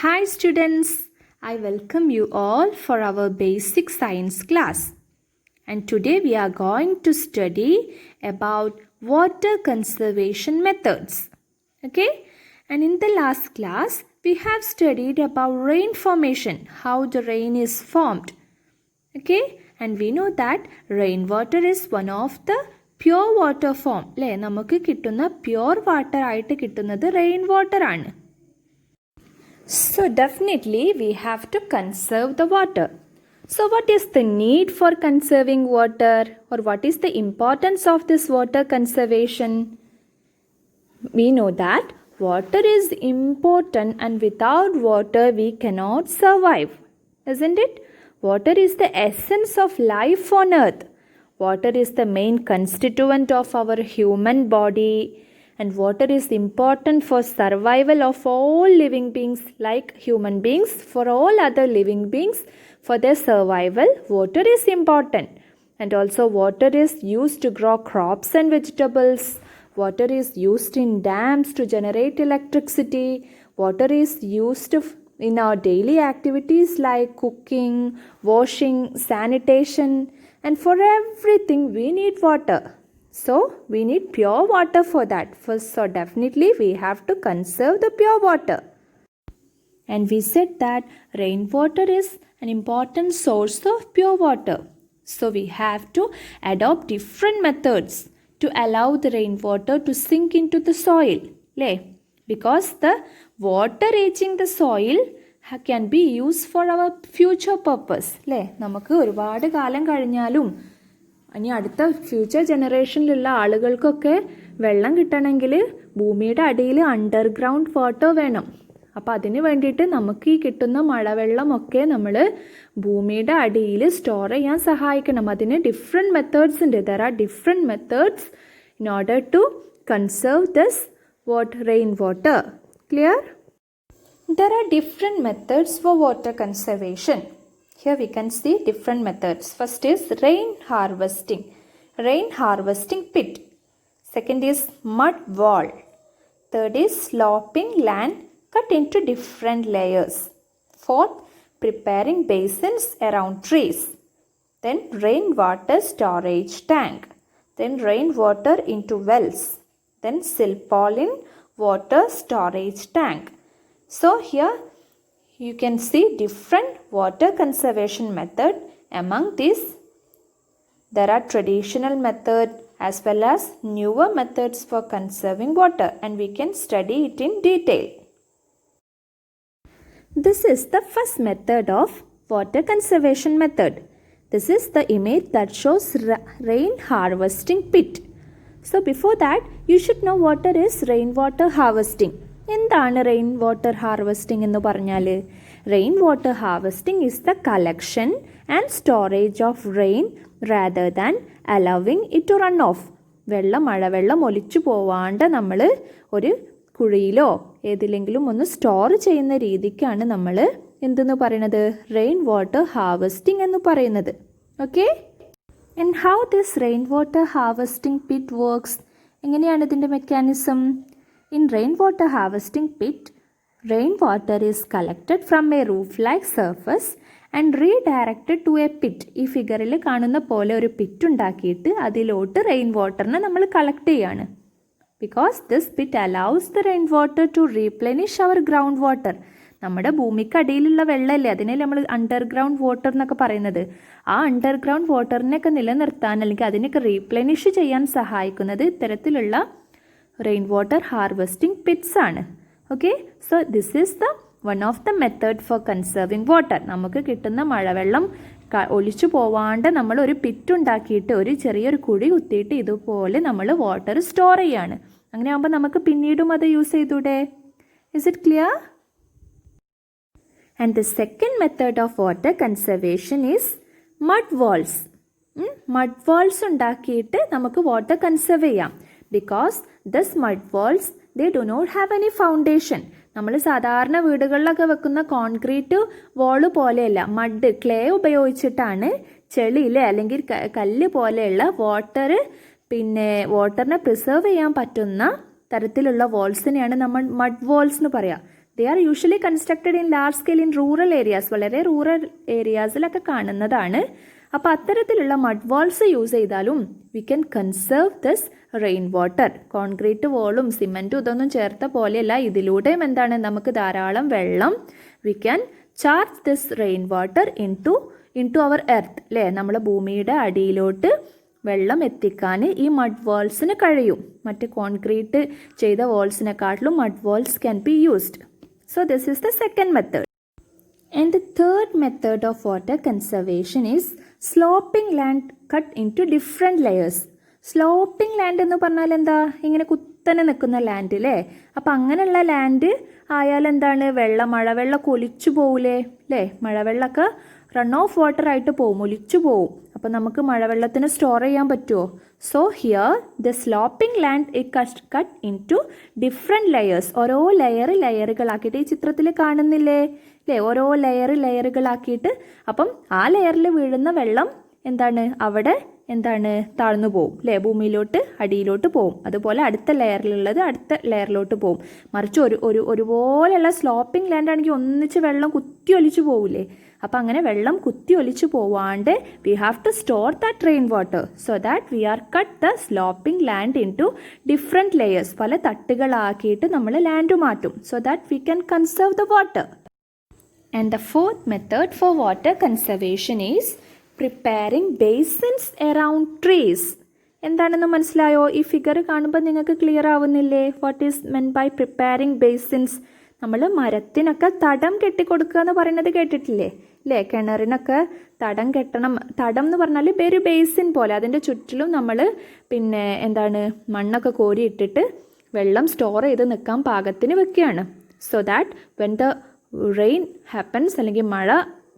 Hi students, I welcome you all for our basic science class. And today we are going to study about water conservation methods. Okay? And in the last class, we have studied about rain formation, how the rain is formed. Okay? And we know that rainwater is one of the pure water form. അല്ലേ നമുക്ക് കിട്ടുന്ന pure water ആയിട്ട് കിട്ടുന്നത് rain water ആണ്. So definitely we have to conserve the water. So what is the need for conserving water, or what is the importance of this water conservation? We know that water is important and without water we cannot survive, isn't it? Water is the essence of life on earth. Water is the main constituent of our human body, and water is important for survival of all living beings like human beings. For all other living beings, for their survival, water is important. And also water is used to grow crops and vegetables. Water is used in dams to generate electricity. Water is used in our daily activities like cooking, washing, sanitation, and for everything we need water. So we need pure water for that. So definitely we have to conserve the pure water. And we said that rainwater is an important source of pure water. So we have to adopt different methods to allow the rainwater to sink into the soil. Because the water reaching the soil can be used for our future purpose. നമുക്ക് ഒരുപാട് കാലം കഴിഞ്ഞാലും ഇനി അടുത്ത future ജനറേഷനിലുള്ള ആളുകൾക്കൊക്കെ വെള്ളം കിട്ടണമെങ്കിൽ ഭൂമിയുടെ അടിയിൽ അണ്ടർഗ്രൗണ്ട് വാട്ടർ വേണം. അപ്പോൾ അതിന് വേണ്ടിയിട്ട് നമുക്ക് ഈ കിട്ടുന്ന മഴവെള്ളമൊക്കെ നമ്മൾ ഭൂമിയുടെ അടിയിൽ സ്റ്റോർ ചെയ്യാൻ സഹായിക്കണം. അതിന് ഡിഫറെൻറ്റ് മെത്തേഡ്സ് ഉണ്ട്. There are different methods in order to conserve this rain water. Clear? There are different methods for water conservation. Here we can see different methods. First is rain harvesting pit. Second is mud wall. Third is sloping land cut into different layers. Fourth, preparing basins around trees. Then rainwater storage tank. Then rainwater into wells. Then silpoline water storage tank. So here you can see different water conservation method. Among these there are traditional method as well as newer methods for conserving water, and we can study it in detail. This is the first method of water conservation method. This is the image that shows rain harvesting pit. So before that, you should know what is rainwater harvesting. എന്താണ് rain water harvesting എന്ന് പറഞ്ഞാൽ? Rain water harvesting is the collection and storage of rain rather than allowing it to run off. മഴവെള്ളം ഒലിച്ചു പോവാണ്ട് നമ്മൾ ഒരു കുഴിയിലോ ഏതിലെങ്കിലും ഒന്ന് store ചെയ്യുന്ന രീതിക്കാണ് നമ്മൾ എന്തെന്ന് പറയുന്നത്? റെയിൻ വാട്ടർ ഹാർവെസ്റ്റിംഗ് എന്ന് പറയുന്നത്. Okay? And how this rain water harvesting pit works? എങ്ങനെയാണ് ഇതിൻ്റെ mechanism? In rainwater harvesting pit, rainwater is collected from a roof-like surface and redirected to a pit. ഈ ഫിഗറിൽ കാണുന്ന പോലെ ഒരു പിറ്റ് ഉണ്ടാക്കിയിട്ട് അതിലോട്ട് റെയിൻ വാട്ടറിനെ നമ്മൾ കളക്ട് ചെയ്യാണ്. Because this pit allows the rain water to replenish our ground water. നമ്മുടെ ഭൂമിക്കടിയിലുള്ള വെള്ളമല്ലേ, അതിനെ നമ്മൾ അണ്ടർഗ്രൗണ്ട് വാട്ടർ എന്നൊക്കെ പറയുന്നത്. ആ അണ്ടർഗ്രൗണ്ട് വാട്ടറിനെയൊക്കെ നിലനിർത്താൻ അല്ലെങ്കിൽ അതിനൊക്കെ റീപ്ലെനിഷ് ചെയ്യാൻ സഹായിക്കുന്നത് ഇത്തരത്തിലുള്ള rainwater harvesting pits ആണ്. Okay? So this is the one of the method for conserving water. നമുക്ക് കിട്ടുന്ന മഴവെള്ളം ഒലിച്ചു പോവാണ്ട് നമ്മൾ ഒരു പിറ്റ് ഉണ്ടാക്കിയിട്ട് ഒരു ചെറിയൊരു കുഴി കുത്തിയിട്ട് ഇതുപോലെ നമ്മൾ വാട്ടർ സ്റ്റോർ ചെയ്യാണ്. അങ്ങനെ ആകുമ്പോൾ നമുക്ക് പിന്നീടും അത് യൂസ് ചെയ്തൂടെ? Is it clear? And the second method of water conservation is mud walls. Mud walls ഉണ്ടാക്കിയിട്ട് നമുക്ക് വാട്ടർ കൺസർവ് ചെയ്യാം. Because this mud walls, they do not have any foundation. നമ്മൾ സാധാരണ വീടുകളിലൊക്കെ വെക്കുന്ന കോൺക്രീറ്റ് വാള് പോലെയല്ല, മഡ് ക്ലേ ഉപയോഗിച്ചിട്ടാണ് ചെളിയിലെ അല്ലെങ്കിൽ കല്ല് പോലെയുള്ള വാട്ടറിനെ പ്രിസർവ് ചെയ്യാൻ പറ്റുന്ന തരത്തിലുള്ള വാൾസിനെയാണ് നമ്മൾ മഡ് വാൾസ് എന്ന് പറയാം. They are usually constructed in large scale in rural areas. വളരെ റൂറൽ ഏരിയാസിലൊക്കെ കാണുന്നതാണ്. അപ്പോൾ അത്തരത്തിലുള്ള മഡ് വാൾസ് യൂസ് ചെയ്താലും we can conserve this rain water. Concrete വോളും സിമെൻറ്റും ഇതൊന്നും ചേർത്ത പോലെയല്ല, ഇതിലൂടെയും എന്താണ് നമുക്ക് ധാരാളം വെള്ളം we can charge this rain water into our earth അല്ലേ, നമ്മുടെ ഭൂമിയുടെ അടിയിലോട്ട് വെള്ളം എത്തിക്കാൻ ഈ മഡ് വാൾസിന് കഴിയും. മറ്റ് കോൺക്രീറ്റ് ചെയ്ത വാൾസിനെക്കാട്ടിലും mud walls can be used. So this is the second method. And the third method of water conservation is sloping land cut into different layers. Sloping land എന്ന് പറഞ്ഞാൽ എന്താ, ഇങ്ങനെ കുത്തനെ നിൽക്കുന്ന ലാൻഡ് അല്ലേ. അപ്പം അങ്ങനെയുള്ള ലാൻഡ് ആയാൽ എന്താണ്, മഴവെള്ളമൊക്കെ ഒലിച്ചു പോകൂലേ അല്ലേ. മഴവെള്ളമൊക്കെ റൺ ഓഫ് വാട്ടർ ആയിട്ട് പോവും, ഒലിച്ചു പോവും. അപ്പം നമുക്ക് മഴവെള്ളത്തിന് സ്റ്റോർ ചെയ്യാൻ പറ്റുമോ? So here the sloping land is cut into different layers. ഓരോ ലെയറുകളാക്കിയിട്ട് ഈ ചിത്രത്തിൽ കാണുന്നില്ലേ അല്ലേ, ഓരോ ലെയറുകളാക്കിയിട്ട് അപ്പം ആ ലെയറിൽ വീഴുന്ന വെള്ളം എന്താണ് അവിടെ താഴ്ന്നു പോവും അല്ലേ, ഭൂമിയിലോട്ട് അടിയിലോട്ട് പോവും. അതുപോലെ അടുത്ത ലെയറിലുള്ളത് അടുത്ത ലെയറിലോട്ട് പോവും. മറിച്ച് ഒരുപോലെയുള്ള സ്ലോപ്പിംഗ് ലാൻഡ് ആണെങ്കിൽ ഒന്നിച്ച് വെള്ളം കുത്തി ഒലിച്ചു പോവില്ലേ. അപ്പം അങ്ങനെ വെള്ളം കുത്തി ഒലിച്ചു പോവാണ്ട് we have to store that rain water so that we are cut the sloping land into different layers. പല തട്ടുകളാക്കിയിട്ട് നമ്മൾ ലാൻഡ് മാറ്റും so that we can conserve the water. And the fourth method for water conservation is preparing basins around trees. എന്താണെന്ന് മനസ്സിലായോ? ഈ figure കാണുമ്പോൾ നിങ്ങൾക്ക് clear ആവുന്നില്ലേ? What is meant by preparing basins? നമ്മൾ മരത്തിനൊക്കെ തടം കെട്ടിക്കൊടുക്കുക എന്ന് പറയുന്നത് കേട്ടിട്ടില്ലേ അല്ലേ. കിണറിനൊക്കെ തടം കെട്ടണം. തടം എന്ന് പറഞ്ഞാൽ ഒരു ബേസിൻ പോലെ അതിൻ്റെ ചുറ്റിലും നമ്മൾ മണ്ണൊക്കെ കോരി ഇട്ടിട്ട് വെള്ളം സ്റ്റോർ ചെയ്ത് നിൽക്കാൻ പാകത്തിന് വെക്കുകയാണ്. So that when the rain happens, അല്ലെങ്കിൽ മഴ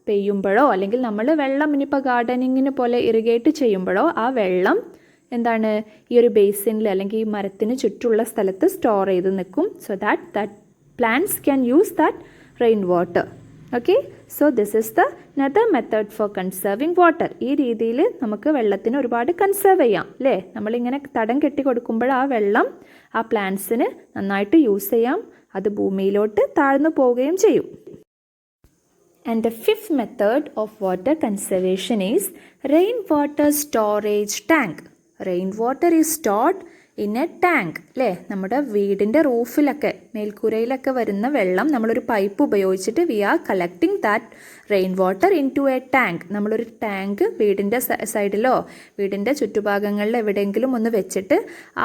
പെയ്യുമ്പോഴോ അല്ലെങ്കിൽ നമ്മൾ വെള്ളം ഇനിയിപ്പോൾ ഗാർഡനിങ്ങിന് പോലെ ഇറിഗേറ്റ് ചെയ്യുമ്പോഴോ ആ വെള്ളം ഈ ഒരു ബേസിനിൽ അല്ലെങ്കിൽ ഈ മരത്തിന് ചുറ്റുമുള്ള സ്ഥലത്ത് സ്റ്റോർ ചെയ്ത് നിൽക്കും. So that plants can use that rain water. Okay, so this is the another method for conserving water. ഈ രീതിയിൽ നമുക്ക് വെള്ളത്തിന് ഒരുപാട് കൺസേർവ് ചെയ്യാം അല്ലേ. നമ്മളിങ്ങനെ തടം കെട്ടി കൊടുക്കുമ്പോൾ ആ വെള്ളം ആ പ്ലാന്റ്സിന് നന്നായിട്ട് യൂസ് ചെയ്യാം, അത് ഭൂമിയിലോട്ട് താഴ്ന്നു പോവുകയും ചെയ്യും. And the fifth method of water conservation is rainwater storage tank. Rainwater is stored in a tank അല്ലേ. നമ്മുടെ വീടിൻ്റെ റൂഫിലൊക്കെ മേൽക്കൂരയിലൊക്കെ വരുന്ന വെള്ളം നമ്മളൊരു പൈപ്പ് ഉപയോഗിച്ചിട്ട് we are collecting that rain water into a tank. നമ്മളൊരു ടാങ്ക് വീടിൻ്റെ സൈഡിലോ വീടിൻ്റെ ചുറ്റുഭാഗങ്ങളിൽ എവിടെയെങ്കിലും ഒന്ന് വെച്ചിട്ട്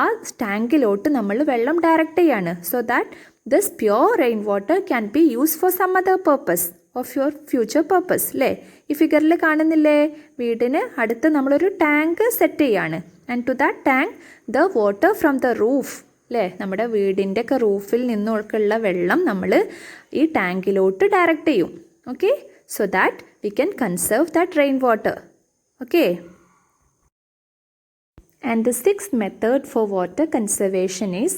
ആ ടാങ്കിലോട്ട് നമ്മൾ വെള്ളം ഡയറക്റ്റ് ചെയ്യാണ്. So that this pure rain water can be use for some other purpose of your future purpose അല്ലേ. ഈ ഫിഗറിൽ കാണുന്നില്ലേ, വീടിന് അടുത്ത് നമ്മളൊരു ടാങ്ക് സെറ്റ് ചെയ്യാണ്. And to that tank the water from the roof അല്ലേ, നമ്മുടെ വീടിൻ്റെ ഒക്കെ റൂഫിൽ നിന്നൊക്കെയുള്ള വെള്ളം നമ്മൾ ഈ ടാങ്കിലോട്ട് ഡയറക്റ്റ് ചെയ്യും. Okay, so that we can conserve that rain water. Okay, and the sixth method for water conservation is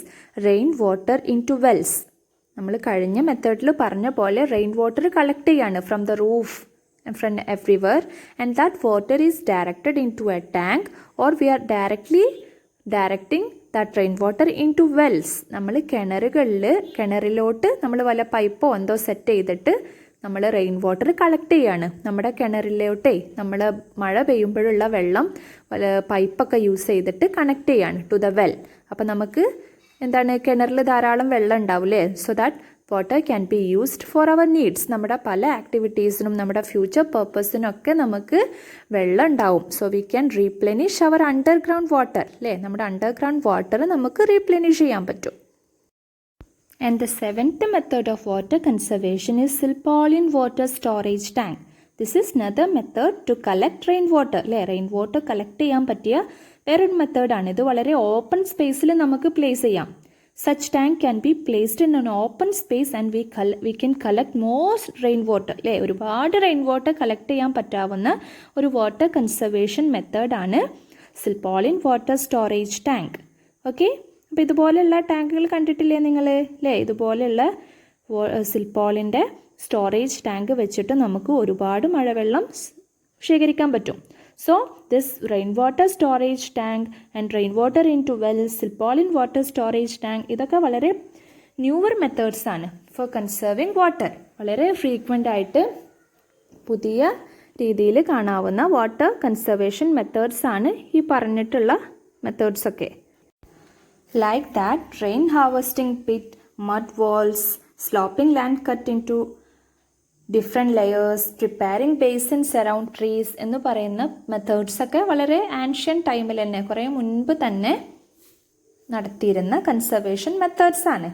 rain water into wells. നമ്മൾ കഴിഞ്ഞ മെത്തേഡിൽ പറഞ്ഞ പോലെ റെയിൻ വാട്ടർ കളക്ട് ചെയ്യാണ് from the roof from everywhere and that water is directed into a tank or we are directing that rain water into wells. നമ്മൾ കിണറിലോട്ട് നമ്മൾ വല്ല പൈപ്പോ എന്തോ സെറ്റ് ചെയ്തിട്ട് നമ്മൾ റെയിൻ വാട്ടർ കളക്ട് ചെയ്യാണ്. നമ്മുടെ കിണറിലോട്ടേ നമ്മൾ മഴ പെയ്യുമ്പോഴുള്ള വെള്ളം പൈപ്പൊക്കെ യൂസ് ചെയ്തിട്ട് കണക്ട് ചെയ്യാണ് ടു ദ വെൽ. അപ്പം നമുക്ക് കിണറിൽ ധാരാളം വെള്ളം ഉണ്ടാവില്ലേ. So that water can be used for our needs. നമ്മുടെ പല ആക്ടിവിറ്റീസിനും നമ്മുടെ ഫ്യൂച്ചർ പർപ്പസിനൊക്കെ നമുക്ക് വെള്ളം ഉണ്ടാവും. So we can replenish our underground water അല്ലേ. നമ്മുടെ അണ്ടർഗ്രൗണ്ട് വാട്ടർ നമുക്ക് റീപ്ലെനിഷ് ചെയ്യാൻ പറ്റും. And the seventh method of water conservation is Silpaulin water storage tank. This is another method to collect rainwater അല്ലേ. റെയിൻ വാട്ടർ കളക്ട് ചെയ്യാൻ പറ്റിയ വേറൊരു മെത്തേഡാണ്. ഇത് വളരെ ഓപ്പൺ സ്പേസിൽ നമുക്ക് പ്ലേസ് ചെയ്യാം. Such tank can be placed in an open space and we can collect more rain water അല്ലേ. ഒരുപാട് റെയിൻ വാട്ടർ കളക്ട് ചെയ്യാൻ പറ്റാവുന്ന ഒരു വാട്ടർ കൺസർവേഷൻ മെത്തേഡാണ് Silpaulin water storage tank. Okay, അപ്പോൾ ഇതുപോലെയുള്ള ടാങ്കുകൾ കണ്ടിട്ടില്ലേ നിങ്ങൾ അല്ലേ. ഇതുപോലെയുള്ള സിൽപോളിൻ്റെ സ്റ്റോറേജ് ടാങ്ക് വെച്ചിട്ട് നമുക്ക് ഒരുപാട് മഴവെള്ളം ശേഖരിക്കാൻ പറ്റും. So this rain water storage tank and rain water into wells, silpaulin water storage tank, ഇതൊക്കെ വളരെ ന്യൂവർ മെത്തേഡ്സ് ആണ് ഫോർ കൺസേർവിങ് വാട്ടർ. വളരെ ഫ്രീക്വൻ്റ് ആയിട്ട് പുതിയ രീതിയിൽ കാണാവുന്ന വാട്ടർ കൺസർവേഷൻ മെത്തേഡ്സ് ആണ് ഈ പറഞ്ഞിട്ടുള്ള മെത്തേഡ്സൊക്കെ. Like that rain harvesting pit, mud walls, sloping land cut into different layers, preparing basins around trees എന്ന് പറയുന്ന മെത്തേഡ്സൊക്കെ വളരെ ആൻഷ്യൻ ടൈമിൽ തന്നെ കുറേ മുൻപ് തന്നെ നടത്തിയിരുന്ന കൺസർവേഷൻ മെത്തേഡ്സ് ആണ്.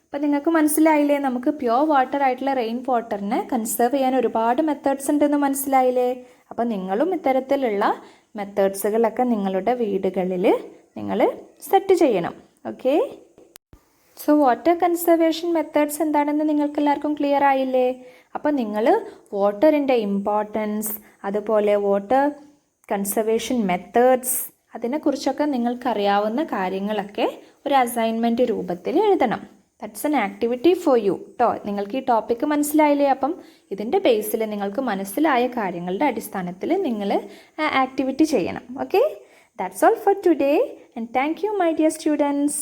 അപ്പം നിങ്ങൾക്ക് മനസ്സിലായില്ലേ, നമുക്ക് പ്യുവർ വാട്ടർ ആയിട്ടുള്ള റെയിൻ വാട്ടറിനെ കൺസേർവ് ചെയ്യാൻ ഒരുപാട് മെത്തേഡ്സ് ഉണ്ടെന്ന് മനസ്സിലായില്ലേ. അപ്പം നിങ്ങളും ഇത്തരത്തിലുള്ള മെത്തേഡ്സുകളൊക്കെ നിങ്ങളുടെ വീടുകളിൽ നിങ്ങൾ സെറ്റ് ചെയ്യണം. Okay, so water conservation methods എന്താണെന്ന് നിങ്ങൾക്ക് എല്ലാവർക്കും ക്ലിയർ ആയില്ലേ. അപ്പോൾ നിങ്ങൾ വാട്ടറിൻ്റെ ഇമ്പോർട്ടൻസ്, അതുപോലെ വാട്ടർ കൺസർവേഷൻ മെത്തേഡ്സ്, അതിനെക്കുറിച്ചൊക്കെ നിങ്ങൾക്കറിയാവുന്ന കാര്യങ്ങളൊക്കെ ഒരു അസൈൻമെൻറ്റ് രൂപത്തിൽ എഴുതണം. That's an activity for you കേട്ടോ. നിങ്ങൾക്ക് ഈ ടോപ്പിക്ക് മനസ്സിലായില്ലേ. അപ്പം ഇതിൻ്റെ ബേസിൽ നിങ്ങൾക്ക് മനസ്സിലായ കാര്യങ്ങളുടെ അടിസ്ഥാനത്തിൽ നിങ്ങൾ ആ ആക്ടിവിറ്റി ചെയ്യണം. Okay, that's all for today and thank you my dear students.